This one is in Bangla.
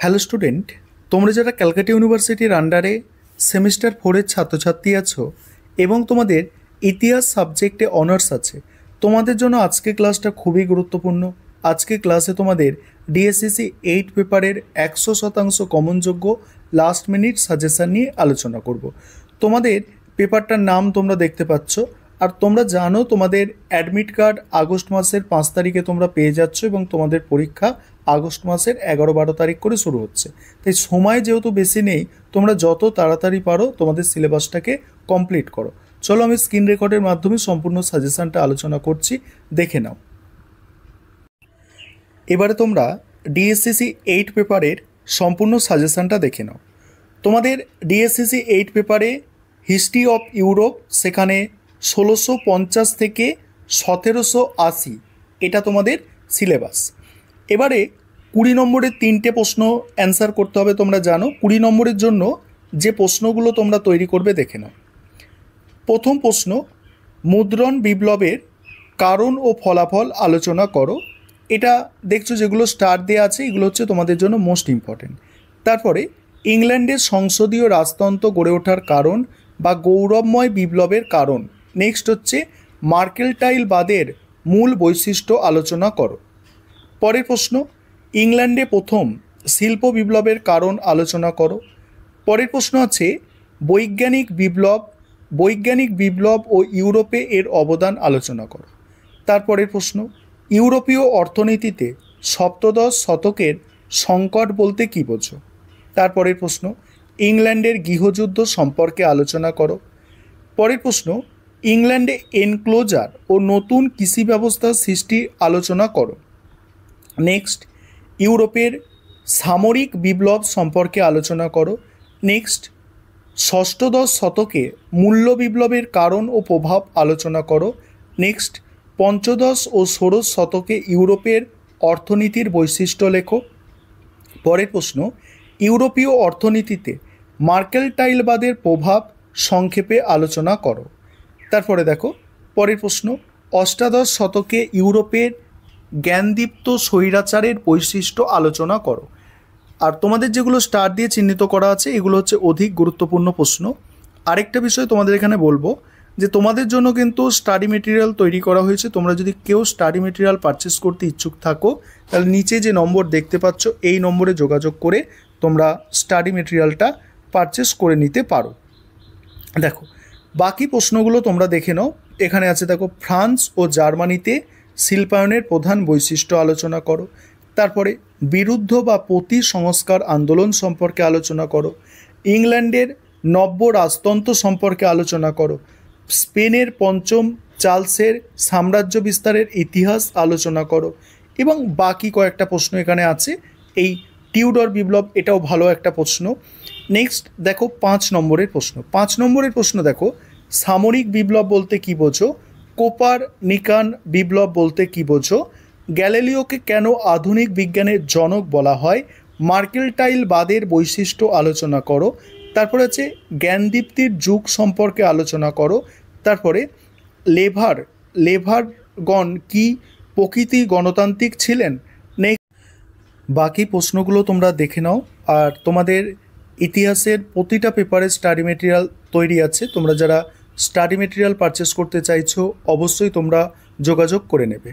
হ্যালো স্টুডেন্ট, তোমরা যারা ক্যালকাটা ইউনিভার্সিটির আন্ডারে সেমিস্টার 4-এর ছাত্রছাত্রী আছো এবং তোমাদের ইতিহাস সাবজেক্টে অনার্স আছে, তোমাদের জন্য আজকে ক্লাসটা খুবই গুরুত্বপূর্ণ। আজকে ক্লাসে তোমাদের ডিএসসিসি 8 পেপারের 100% কমনযোগ্য লাস্ট মিনিট সাজেশান নিয়ে আলোচনা করব। তোমাদের পেপারটার নাম তোমরা দেখতে পাচ্ছ, আর তোমরা জানো তোমাদের অ্যাডমিট কার্ড আগস্ট মাসের 5 তারিখে তোমরা পেয়ে যাচ্ছ এবং তোমাদের পরীক্ষা আগস্ট মাসের 11-12 তারিখ করে শুরু হচ্ছে। তাই সময় যেহেতু বেশি নেই, তোমরা যত তাড়াতাড়ি পারো তোমাদের সিলেবাসটাকে কমপ্লিট করো। চলো আমি স্ক্রিন রেকর্ডের মাধ্যমে সম্পূর্ণ সাজেশানটা আলোচনা করছি, দেখে নাও। এবারে তোমরা ডিএসসিসি 8 পেপারের সম্পূর্ণ সাজেশানটা দেখে নাও। তোমাদের ডিএসসিসি 8 পেপারে হিস্ট্রি অফ ইউরোপ, সেখানে 1650 থেকে 1780 এটা তোমাদের সিলেবাস। এবারে 20 নম্বরের 3টে প্রশ্ন অ্যান্সার করতে হবে। তোমরা জানো 20 নম্বরের জন্য যে প্রশ্নগুলো তোমরা তৈরি করবে দেখে নাও। প্রথম প্রশ্ন, মুদ্রণ বিপ্লবের কারণ ও ফলাফল আলোচনা করো। এটা দেখছো যেগুলো স্টার দেওয়া আছে, এগুলো হচ্ছে তোমাদের জন্য মোস্ট ইম্পর্টেন্ট। তারপরে ইংল্যান্ডের সংসদীয় রাজতন্ত্র গড়ে ওঠার কারণ বা গৌরবময় বিপ্লবের কারণ। নেক্সট হচ্ছে মার্কেন্টাইলবাদের মূল বৈশিষ্ট্য আলোচনা করো। পরের প্রশ্ন, ইংল্যান্ডে প্রথম শিল্প বিপ্লবের কারণ আলোচনা করো। পরের প্রশ্ন আছে বৈজ্ঞানিক বিপ্লব ও ইউরোপে এর অবদান আলোচনা করো। তারপরের প্রশ্ন, ইউরোপীয় অর্থনীতিতে সপ্তদশ শতকের সংকট বলতে কী বোঝো। তারপরের প্রশ্ন, ইংল্যান্ডের গৃহযুদ্ধ সম্পর্কে আলোচনা করো। পরের প্রশ্ন, ইংল্যান্ডে এনক্লোজার ও নতুন কৃষি ব্যবস্থার সৃষ্টি আলোচনা করো। নেক্সট, ইউরোপের সামরিক বিপ্লব সম্পর্কে আলোচনা করো। নেক্সট, ষষ্ঠদশ শতকে মূল্য বিপ্লবের কারণ ও প্রভাব আলোচনা করো। নেক্সট, পঞ্চদশ ও ষোড়শ শতকে ইউরোপের অর্থনীতির বৈশিষ্ট্য লেখো। পরের প্রশ্ন, ইউরোপীয় অর্থনীতিতে মার্কেন্টাইলবাদের প্রভাব সংক্ষেপে আলোচনা করো। তারপরে দেখো পরের প্রশ্ন, অষ্টাদশ শতকে ইউরোপের জ্ঞানদীপ্ত স্বৈরাচারের বৈশিষ্ট্য আলোচনা করো। আর তোমাদের যেগুলো স্টার দিয়ে চিহ্নিত করা আছে এগুলো হচ্ছে অধিক গুরুত্বপূর্ণ প্রশ্ন। আরেকটা বিষয় তোমাদের এখানে বলবো যে তোমাদের জন্য কিন্তু স্টাডি মেটেরিয়াল তৈরি করা হয়েছে। তোমরা যদি কেউ স্টাডি মেটেরিয়াল পারচেস করতে ইচ্ছুক থাকো, তাহলে নিচে যে নম্বর দেখতে পাচ্ছ এই নম্বরে যোগাযোগ করে তোমরা স্টাডি মেটেরিয়ালটা পারচেস করে নিতে পারো। দেখো বাকি প্রশ্নগুলো তোমরা দেখে নাও। এখানে আছে দেখো, ফ্রান্স ও জার্মানিতে শিল্পায়নের প্রধান বৈশিষ্ট্য আলোচনা করো। তারপরে বিরুদ্ধ বা প্রতি সংস্কার আন্দোলন সম্পর্কে আলোচনা করো। ইংল্যান্ডের নব্য রাজতন্ত্র সম্পর্কে আলোচনা করো। স্পেনের পঞ্চম চার্লসের সাম্রাজ্য বিস্তারের ইতিহাস আলোচনা করো। এবং বাকি কয়েকটা প্রশ্ন এখানে আছে। এই টিউডর বিপ্লব এটাও ভালো একটা প্রশ্ন। নেক্সট দেখো 5 নম্বরের প্রশ্ন। 5 নম্বরের প্রশ্ন দেখো, সামরিক বিপ্লব বলতে কী বোঝো। কোপারনিকান বিপ্লব বলতে কী বোঝো। গ্যালিলিওকে কেন আধুনিক বিজ্ঞানের জনক বলা হয়। মার্কেন্টাইলবাদের বৈশিষ্ট্য আলোচনা করো। তারপরে আছে জ্ঞানদীপ্তির যুগ সম্পর্কে আলোচনা করো। তারপরে লেভারগণ কি প্রকৃতি গণতান্ত্রিক ছিলেন। বাকি প্রশ্নগুলো তোমরা দেখে নাও। আর তোমাদের ইতিহাসের প্রতিটা পেপারের স্টাডি মেটেরিয়াল তৈরি আছে। তোমরা যারা স্টাডি মেটেরিয়াল পারচেস করতে চাইছো অবশ্যই তোমরা যোগাযোগ করে নেবে।